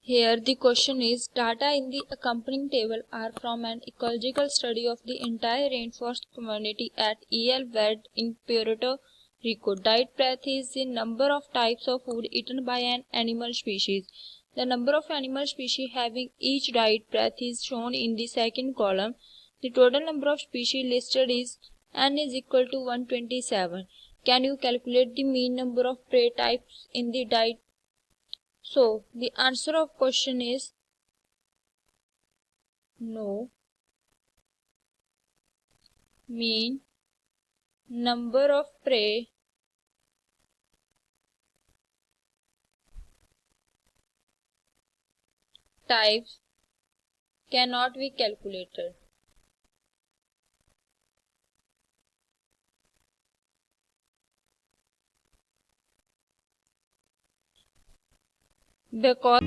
Here the question is, data in the accompanying table are from an ecological study of the entire rainforest community at Verde in Puerto Rico. Diet breath is the number of types of food eaten by an animal species. The number of animal species having each diet breath is shown in the second column. The total number of species listed is n is equal to 127. Can you calculate the mean number of prey types in the diet? So, the answer of question is no. Mean number of prey types cannot be calculated. Because